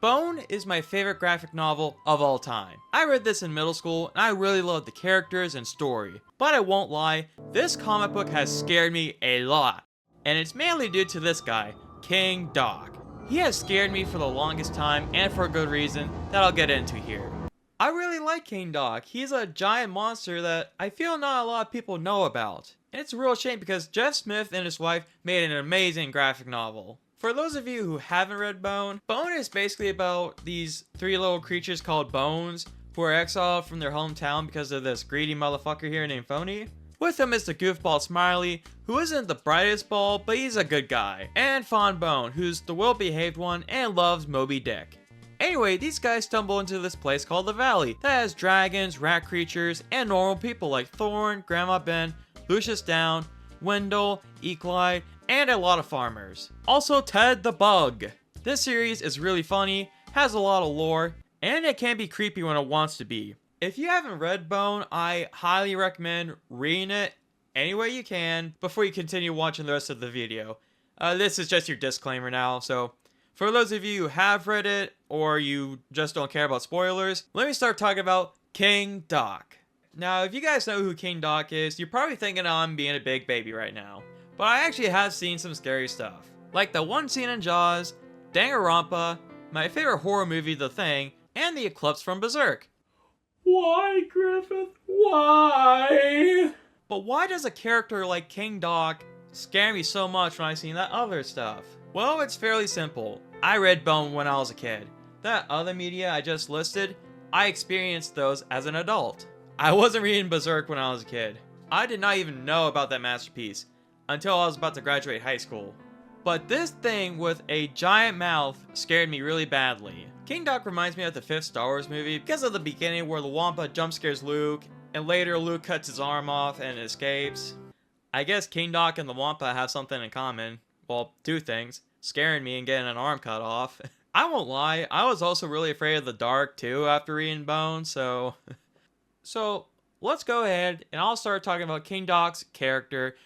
Bone is my favorite graphic novel of all time. I read this in middle school and I really loved the characters and story. But I won't lie, this comic book has scared me a lot. And it's mainly due to this guy, Kingdok. He has scared me for the longest time and for a good reason that I'll get into here. I really like Kingdok. He's a giant monster that I feel not a lot of people know about. And it's a real shame because Jeff Smith and his wife made an amazing graphic novel. For those of you who haven't read Bone, Bone is basically about these three little creatures called Bones who are exiled from their hometown because of this greedy motherfucker here named Phony. With him is the goofball Smiley, who isn't the brightest ball, but he's a good guy. And Fawn Bone, who's the well-behaved one and loves Moby Dick. Anyway, these guys stumble into this place called the Valley that has dragons, rat creatures, and normal people like Thorn, Grandma Ben, Lucius Down, Wendell, Eklai, and a lot of farmers. Also Ted the Bug. This series is really funny, has a lot of lore, and it can be creepy when it wants to be. If you haven't read Bone, I highly recommend reading it any way you can before you continue watching the rest of the video. This is just your disclaimer now, so for those of you who have read it, or you just don't care about spoilers, let me start talking about Kingdok. Now, if you guys know who Kingdok is, you're probably thinking I'm being a big baby right now. But I actually have seen some scary stuff. Like the one scene in Jaws, Danganronpa, my favorite horror movie The Thing, and the eclipse from Berserk. Why, Griffith? Why? But why does a character like Kingdok scare me so much when I see that other stuff? Well, it's fairly simple. I read Bone when I was a kid. That other media I just listed, I experienced those as an adult. I wasn't reading Berserk when I was a kid. I did not even know about that masterpiece until I was about to graduate high school. But this thing with a giant mouth scared me really badly. Kingdok reminds me of the 5th Star Wars movie because of the beginning where the Wampa jump scares Luke, and later Luke cuts his arm off and escapes. I guess Kingdok and the Wampa have something in common. Well, 2 things. Scaring me and getting an arm cut off. I won't lie, I was also really afraid of the dark too after reading Bone, so... So, let's go ahead and I'll start talking about Kingdok's character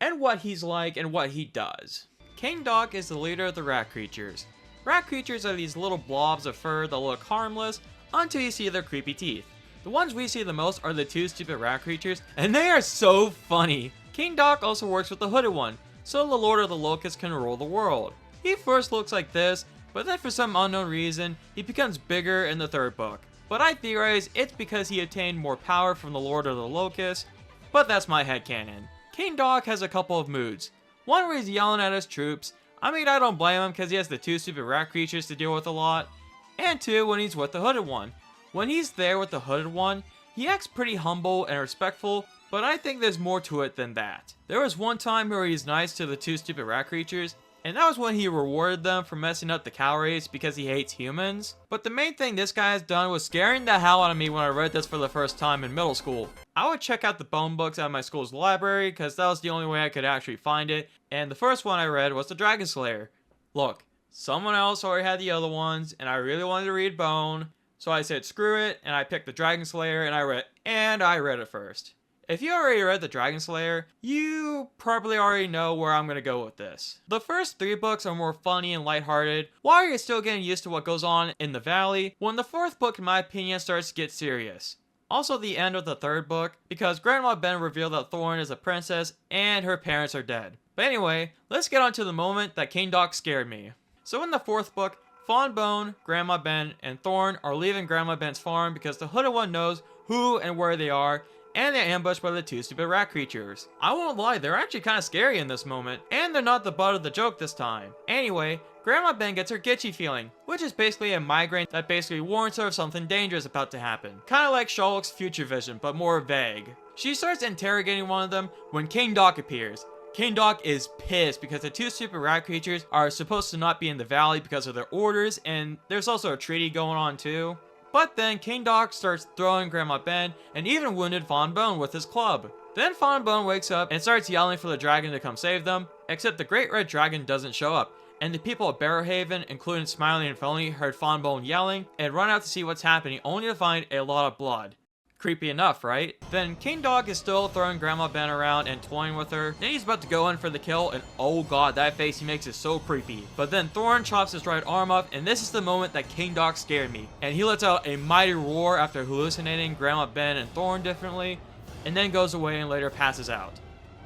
and what he's like and what he does. Kingdok is the leader of the rat creatures. Rat creatures are these little blobs of fur that look harmless until you see their creepy teeth. The ones we see the most are the 2 stupid rat creatures, and they are so funny. Kingdok also works with the Hooded One, so the Lord of the Locusts can rule the world. He first looks like this, but then for some unknown reason, he becomes bigger in the 3rd book. But I theorize it's because he obtained more power from the Lord of the Locusts, but that's my headcanon. Kingdok has a couple of moods. One where he's yelling at his troops. I mean, I don't blame him because he has the 2 stupid rat creatures to deal with a lot. And 2, when he's with the Hooded One. When he's there with the Hooded One, he acts pretty humble and respectful, but I think there's more to it than that. There was one time where he's nice to the 2 stupid rat creatures, and that was when he rewarded them for messing up the cow race because he hates humans. But the main thing this guy has done was scaring the hell out of me when I read this for the first time in middle school. I would check out the Bone books at my school's library because that was the only way I could actually find it, and the first one I read was the Dragon Slayer. Look, someone else already had the other ones, and I really wanted to read Bone, so I said screw it, and I picked the Dragon Slayer and I read it first. If you already read the Dragon Slayer, you probably already know where I'm going to go with this. The first 3 books are more funny and lighthearted, while you're still getting used to what goes on in the Valley, when the 4th book in my opinion starts to get serious. Also the end of the 3rd book, because Grandma Ben revealed that Thorn is a princess and her parents are dead. But anyway, let's get on to the moment that Kingdok scared me. So in the 4th book, Fawn Bone, Grandma Ben, and Thorn are leaving Grandma Ben's farm because the Hooded One knows who and where they are, and they're ambushed by the 2 stupid rat creatures. I won't lie, they're actually kind of scary in this moment, and they're not the butt of the joke this time. Anyway, Grandma Ben gets her Gitchy feeling, which is basically a migraine that basically warns her of something dangerous about to happen. Kinda like Sherlock's future vision, but more vague. She starts interrogating one of them when Kingdok appears. Kingdok is pissed because the 2 stupid rat creatures are supposed to not be in the valley because of their orders, and there's also a treaty going on too. But then Kingdok starts throwing Grandma Ben and even wounded Fawn Bone with his club. Then Fawn Bone wakes up and starts yelling for the dragon to come save them, except the Great Red Dragon doesn't show up, and the people at Barrowhaven, including Smiley and Phony, heard Fawn Bone yelling and run out to see what's happening only to find a lot of blood. creepy enough, right? Then Kingdok is still throwing Grandma Ben around and toying with her. Then he's about to go in for the kill, and oh god, that face he makes is so creepy. But then Thorn chops his right arm up, and this is the moment that Kingdok scared me. And he lets out a mighty roar after hallucinating Grandma Ben and Thorn differently, and then goes away and later passes out.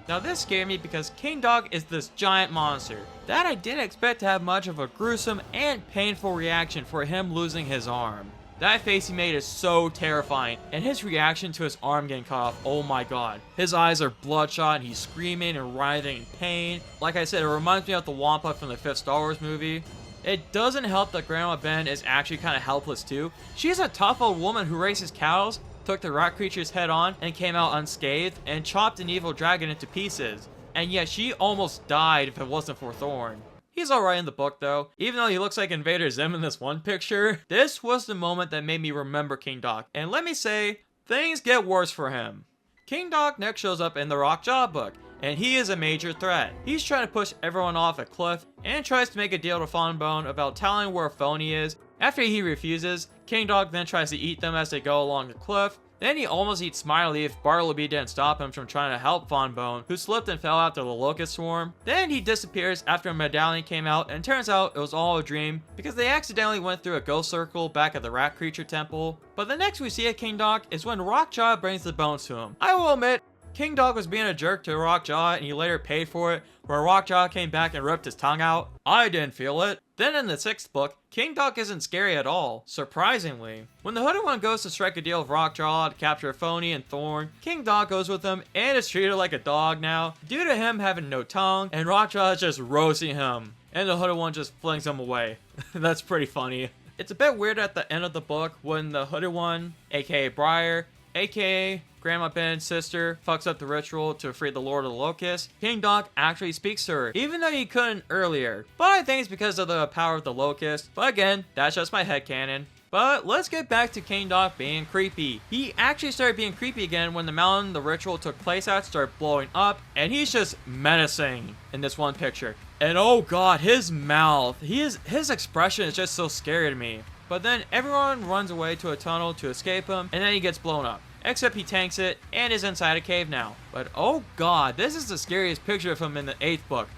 Now this scared me because Kingdok is this giant monster that I didn't expect to have much of a gruesome and painful reaction for him losing his arm. That face he made is so terrifying, and his reaction to his arm getting cut off, oh my god. His eyes are bloodshot and he's screaming and writhing in pain. Like I said, it reminds me of the Wampa from the 5th Star Wars movie. It doesn't help that Grandma Ben is actually kind of helpless too. She's a tough old woman who raises cows, took the rat creature's head on and came out unscathed, and chopped an evil dragon into pieces. And yet she almost died if it wasn't for Thorn. He's alright in the book though, even though he looks like Invader Zim in this one picture. This was the moment that made me remember Kingdok, and let me say, things get worse for him. Kingdok next shows up in the Rockjaw book, and he is a major threat. He's trying to push everyone off a cliff, and tries to make a deal to Fawnbone about telling where Phony is. After he refuses, Kingdok then tries to eat them as they go along the cliff. Then he almost eats Smiley if Bartleby didn't stop him from trying to help Fawnbone, who slipped and fell after the locust swarm. Then he disappears after a medallion came out, and turns out it was all a dream because they accidentally went through a ghost circle back at the rat creature temple. But the next we see at Kingdok is when Rockjaw brings the bones to him. I will admit, Kingdok was being a jerk to Rockjaw and he later paid for it, where Rockjaw came back and ripped his tongue out. I didn't feel it. Then in the 6th book, Kingdok isn't scary at all, surprisingly. When the Hooded One goes to strike a deal with Rockjaw to capture Phony and Thorn, Kingdok goes with him and is treated like a dog now, due to him having no tongue, and Rockjaw is just roasting him, and the Hooded One just flings him away. That's pretty funny. It's a bit weird at the end of the book when the Hooded One, aka Briar, aka Grandma Ben's sister, fucks up the ritual to free the Lord of the Locusts. Kingdok actually speaks to her, even though he couldn't earlier. But I think it's because of the power of the Locust. But again, that's just my headcanon. But let's get back to Kingdok being creepy. He actually started being creepy again when the mountain the ritual took place at started blowing up, and he's just menacing in this one picture. And oh god, his mouth, his expression is just so scary to me. But then everyone runs away to a tunnel to escape him, and then he gets blown up. Except he tanks it and is inside a cave now. But oh god, this is the scariest picture of him in the 8th book.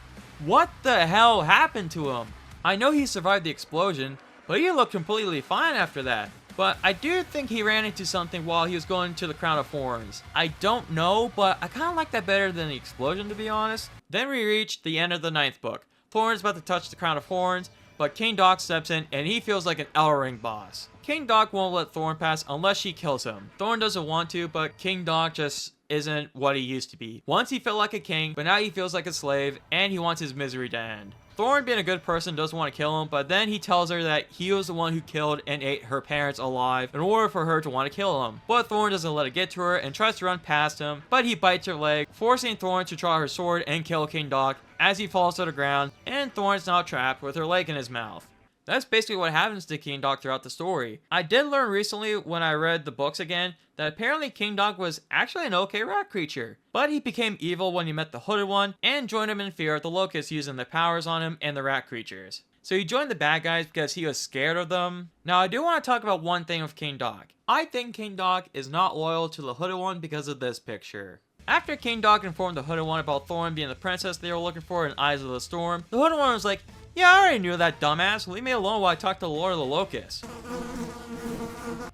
What the hell happened to him? I know he survived the explosion, but he looked completely fine after that. But I do think he ran into something while he was going to the Crown of Thorns. I don't know, but I kind of like that better than the explosion, to be honest. Then we reach the end of the 9th book. Thorn's about to touch the Crown of Thorns, but Kingdok steps in and he feels like an Elder Ring boss. Kingdok won't let Thorn pass unless she kills him. Thorn doesn't want to, but Kingdok just isn't what he used to be. Once he felt like a king, but now he feels like a slave, and he wants his misery to end. Thorn, being a good person, doesn't want to kill him, but then he tells her that he was the one who killed and ate her parents alive in order for her to want to kill him. But Thorn doesn't let it get to her and tries to run past him, but he bites her leg, forcing Thorn to draw her sword and kill Kingdok as he falls to the ground, and Thorn's now trapped with her leg in his mouth. That's basically what happens to Kingdok throughout the story. I did learn recently when I read the books again that apparently Kingdok was actually an okay rat creature, but he became evil when he met the Hooded One and joined him in fear of the Locusts using their powers on him and the rat creatures. So he joined the bad guys because he was scared of them. Now I do want to talk about one thing with Kingdok. I think Kingdok is not loyal to the Hooded One because of this picture. After Kingdok informed the Hooded One about Thorn being the princess they were looking for in Eyes of the Storm, the Hooded One was like, "Yeah, I already knew that, dumbass. Leave me alone while I talk to the Lord of the Locusts."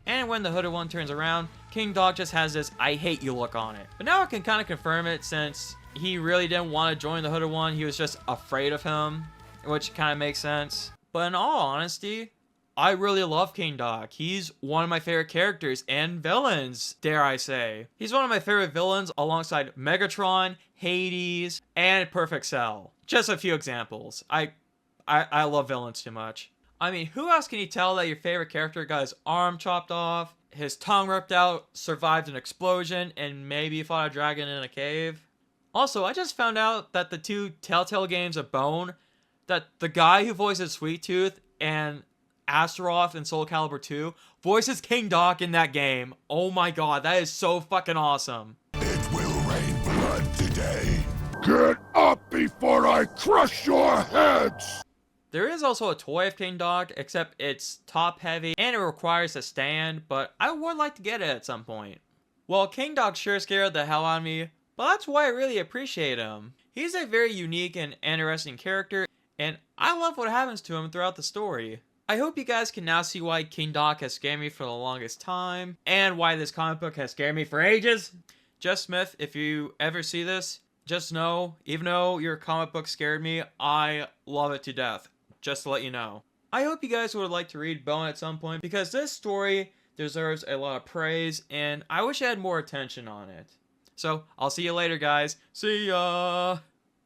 And when the Hooded One turns around, Kingdok just has this "I hate you" look on it. But now I can kind of confirm it since he really didn't want to join the Hooded One. He was just afraid of him, which kind of makes sense. But in all honesty, I really love Kingdok. He's one of my favorite characters and villains, dare I say. He's one of my favorite villains alongside Megatron, Hades, and Perfect Cell. Just a few examples. I love villains too much. I mean, who else can you tell that your favorite character got his arm chopped off, his tongue ripped out, survived an explosion, and maybe fought a dragon in a cave? Also, I just found out that the two Telltale games of Bone, that the guy who voices Sweet Tooth and Astaroth in Soul Calibur 2 voices Kingdok in that game. Oh my god, that is so fucking awesome. It will rain blood today. Get up before I crush your heads! There is also a toy of Kingdok, except it's top heavy and it requires a stand, but I would like to get it at some point. Well, Kingdok sure scared the hell out of me, but that's why I really appreciate him. He's a very unique and interesting character, and I love what happens to him throughout the story. I hope you guys can now see why Kingdok has scared me for the longest time, and why this comic book has scared me for ages. Jess Smith, if you ever see this, just know, even though your comic book scared me, I love it to death. Just to let you know. I hope you guys would like to read Bone at some point, because this story deserves a lot of praise, and I wish I had more attention on it. So, I'll see you later, guys. See ya!